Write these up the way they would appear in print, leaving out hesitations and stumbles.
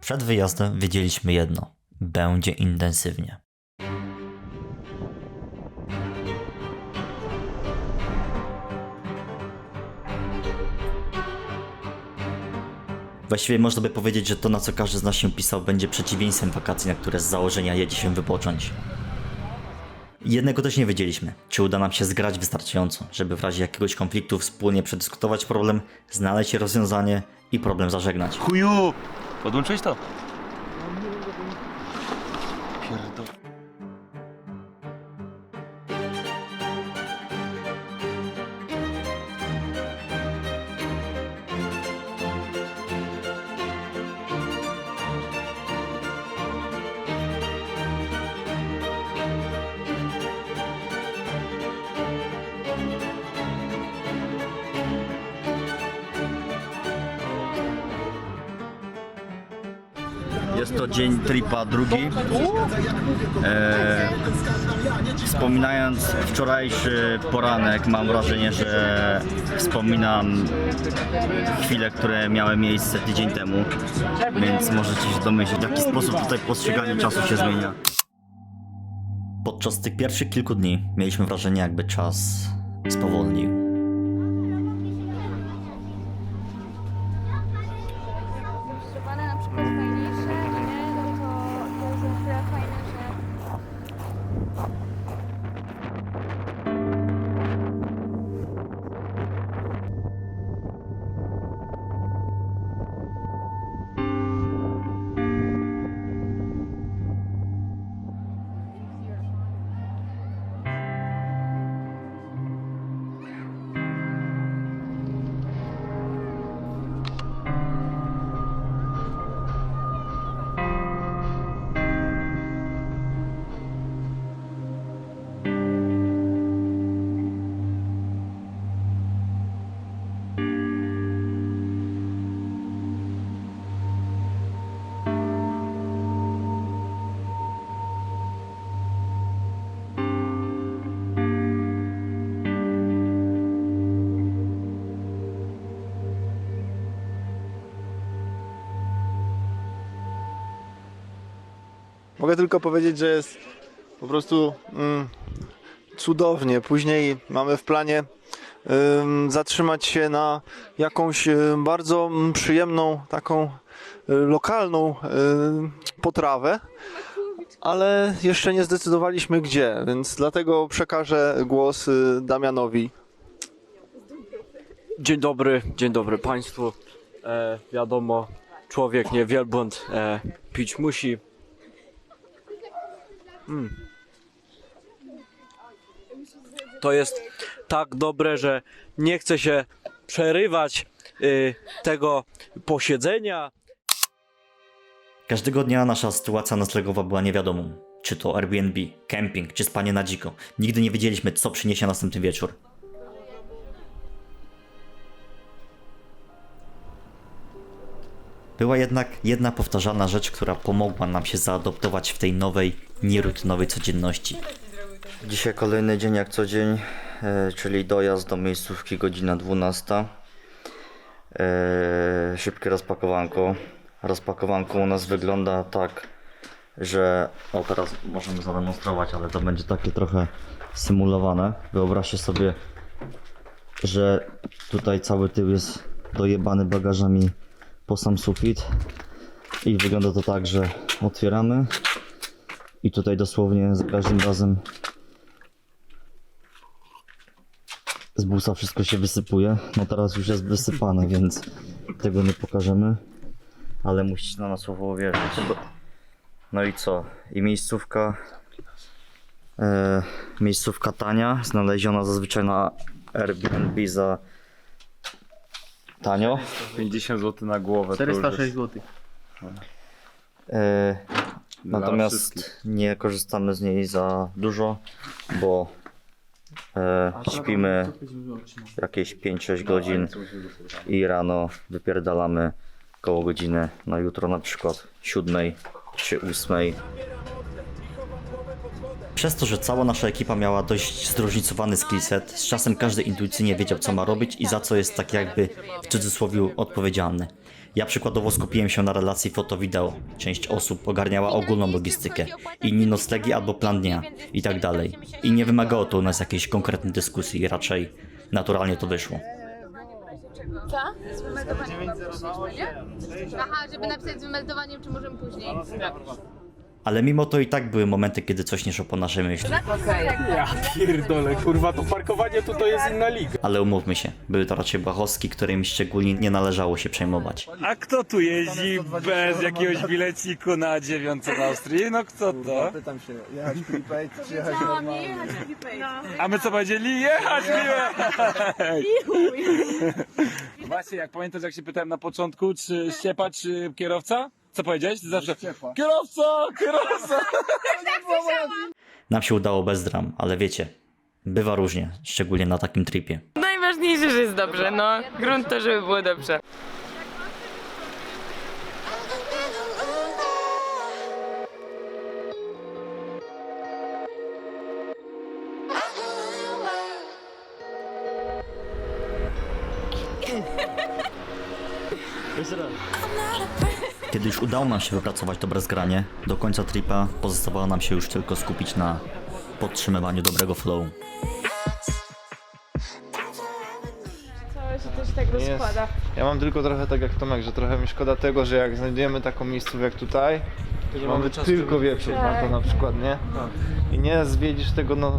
Przed wyjazdem wiedzieliśmy jedno: będzie intensywnie. Właściwie można by powiedzieć, że to, na co każdy z nas się pisał, będzie przeciwieństwem wakacji, na które z założenia jedzie się wypocząć. Jednego też nie wiedzieliśmy, czy uda nam się zgrać wystarczająco, żeby w razie jakiegoś konfliktu wspólnie przedyskutować problem, znaleźć rozwiązanie i problem zażegnać. Chuju! Podłączyłeś to? Pierdol... Jest to dzień tripa drugi. Wspominając wczorajszy poranek, mam wrażenie, że wspominam chwile, które miały miejsce tydzień temu, więc możecie się domyślić, w jaki sposób tutaj postrzeganie czasu się zmienia. Podczas tych pierwszych kilku dni mieliśmy wrażenie, jakby czas spowolnił. Szywane na przykład fajniejsze, a nie, no to jest na tyle fajne, że... Mogę tylko powiedzieć, że jest po prostu cudownie. Później mamy w planie zatrzymać się na jakąś bardzo przyjemną, taką lokalną potrawę, ale jeszcze nie zdecydowaliśmy gdzie, więc dlatego przekażę głos Damianowi. Dzień dobry Państwu. Wiadomo, człowiek nie wielbłąd, pić musi. To jest tak dobre, że nie chce się przerywać tego posiedzenia. Każdego dnia nasza sytuacja noclegowa była niewiadomą. Czy to Airbnb, camping, czy spanie na dziko. Nigdy nie wiedzieliśmy, co przyniesie następny wieczór. Była jednak jedna powtarzalna rzecz, która pomogła nam się zaadoptować w tej nowej, nierutynowej codzienności. Dzisiaj kolejny dzień jak co dzień, czyli dojazd do miejscówki godzina 12. Szybkie rozpakowanko. Rozpakowanko u nas wygląda tak, że... O, teraz możemy zademonstrować, ale to będzie takie trochę symulowane. Wyobraźcie sobie, że tutaj cały tył jest dojebany bagażami po sam sufit i wygląda to tak, że otwieramy i tutaj dosłownie za każdym razem z busa wszystko się wysypuje. No teraz już jest wysypane, więc tego nie pokażemy, ale musicie na nas słowo uwierzyć. No i co? I miejscówka tania, znaleziona zazwyczaj na Airbnb za tanio. 50 zł na głowę. 406 zł. Natomiast nie korzystamy z niej za dużo, bo śpimy jakieś 5-6 godzin i rano wypierdalamy koło godziny na jutro, na przykład 7 czy 8. Przez to, że cała nasza ekipa miała dość zróżnicowany skillset, z czasem każdy intuicyjnie wiedział, co ma robić i za co jest tak jakby w cudzysłowie odpowiedzialny. Ja przykładowo skupiłem się na relacji foto-wideo. Część osób ogarniała ogólną logistykę, inni noclegi albo plan dnia i tak dalej. I nie wymagało to u nas jakiejś konkretnej dyskusji, raczej naturalnie to wyszło. Co? Z wymeldowaniem poszliśmy, nie? Aha, żeby napisać z wymeldowaniem, czy możemy później? Ale mimo to i tak były momenty, kiedy coś nie szło po naszej myśli. Pierdolę, kurwa, to parkowanie to jest inna liga. Ale umówmy się, były to raczej bachowski, którymi szczególnie nie należało się przejmować. A kto tu jeździ bez jakiegoś bileciku na 9 w Austrii? No kto to? Pytam się, jechać prepaid czy jechać Chciałam normalnie? jechać na prepaid. A my co powiedzieli? Jechać miłe! Właśnie, jak pamiętasz jak się pytałem na początku, czy ściepa, czy kierowca? Co powiedziałeś? Ty zawsze kierowca, kierowca! Nam się udało bez dram, ale wiecie, bywa różnie, szczególnie na takim tripie. Najważniejsze, że jest dobrze, no. Grunt to, żeby było dobrze. Kiedy już udało nam się wypracować dobre zgranie, do końca tripa pozostawało nam się już tylko skupić na podtrzymywaniu dobrego flow. Całe się też tak rozkłada. Ja mam tylko trochę tak jak Tomek, że trochę mi szkoda tego, że jak znajdujemy taką miejscówkę jak tutaj, to mamy tylko wieczór na to na przykład, nie? I nie zwiedzisz tego, no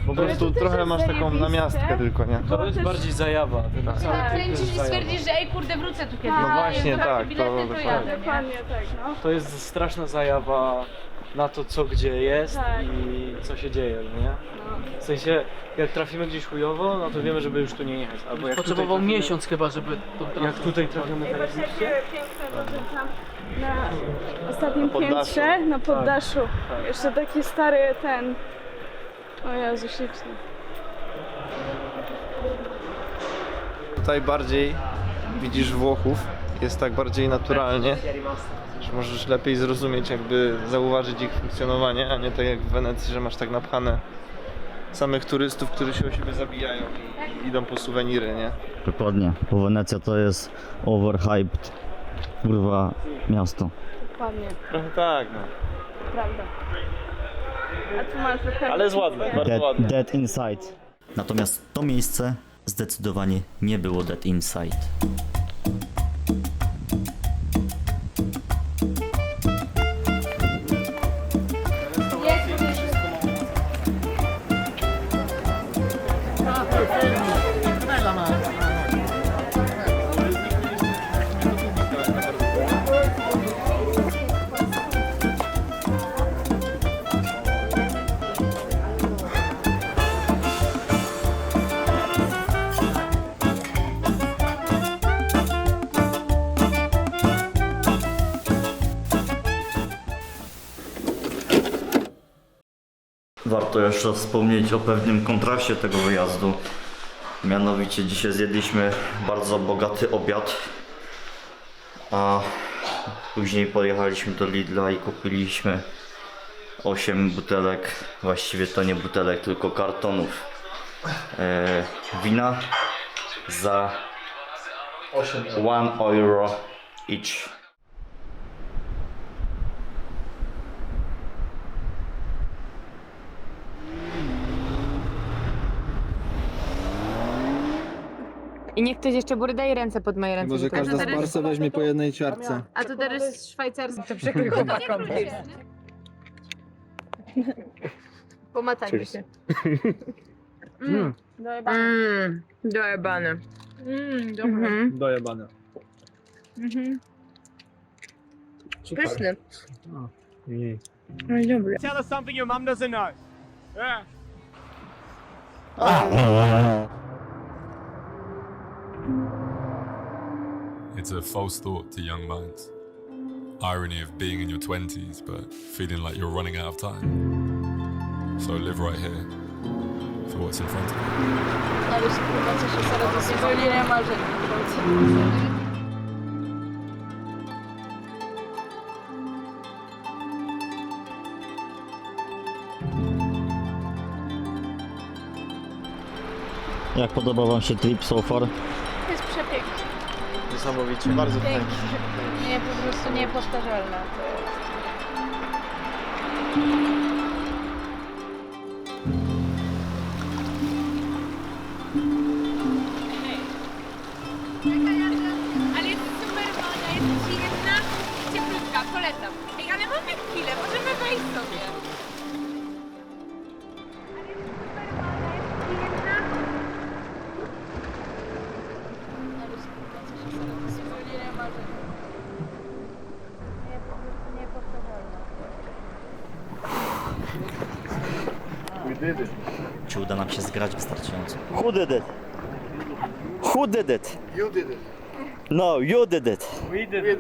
po prostu też trochę jest masz taką zajebiste. namiastkę tylko, nie? To jest bardziej zajawa. Kręcisz i stwierdzisz, że ej kurde, wrócę tu kiedyś. No właśnie, jak tak, bilety, to to dokładnie. jadę, nie? Dokładnie tak, no. To jest straszna zajawa na to, co gdzie jest Tak. i co się dzieje, no nie? W sensie, jak trafimy gdzieś chujowo, no to wiemy, żeby już tu nie jechać. Albo jak Potrzebował tutaj trafimy, miesiąc chyba, żeby to Jak tutaj trafimy teraz Jakie piękne doby tam na ostatnim poddaszu. piętrze, na poddaszu. Jeszcze taki stary ten... O Jezu, śliczny. Tutaj bardziej widzisz Włochów, jest tak bardziej naturalnie, że możesz lepiej zrozumieć, jakby zauważyć ich funkcjonowanie, a nie tak jak w Wenecji, że masz tak napchane samych turystów, którzy się o siebie zabijają i idą po suweniry, nie? Dokładnie, bo Wenecja to jest overhyped, kurwa, miasto. Dokładnie, Trochę tak, no. prawda. A tu masz trochę... Ale jest ładne, bardzo ładne. Dead Inside. Natomiast to miejsce zdecydowanie nie było Dead Inside. Warto jeszcze wspomnieć o pewnym kontraście tego wyjazdu. Mianowicie dzisiaj zjedliśmy bardzo bogaty obiad, a później pojechaliśmy do Lidla i kupiliśmy 8 butelek, właściwie to nie butelek, tylko kartonów wina za 1 euro each. I niech ktoś jeszcze daje ręce pod moje ręce. Może każda z Barca weźmie po jednej ciarce. A to teraz szwajcarski. To przykryj chłopakom. Pomatajmy się. Dojebane. Dobra. Dojebane. Pyszny. Tell us something your mum doesn't know. Yeah. It's a false thought to young minds. Irony of being in your 20s, but feeling like you're running out of time. So live right here for what's in front of you. Ale się chyba cieszę zaraz do spełnienia marzeń. Jak podoba wam się trip so far? Jest przepiękny. niesamowicie. Bardzo fajnie. Nie, po prostu niepowtarzalne. Ale jest super woda, jest przyjemna i cieplutka, polecam. Ej, ale mamy chwilę, możemy wejść sobie. Czy uda nam się zgrać wystarczająco? Who did it? Who did it? You did it. No, you did it. We did it.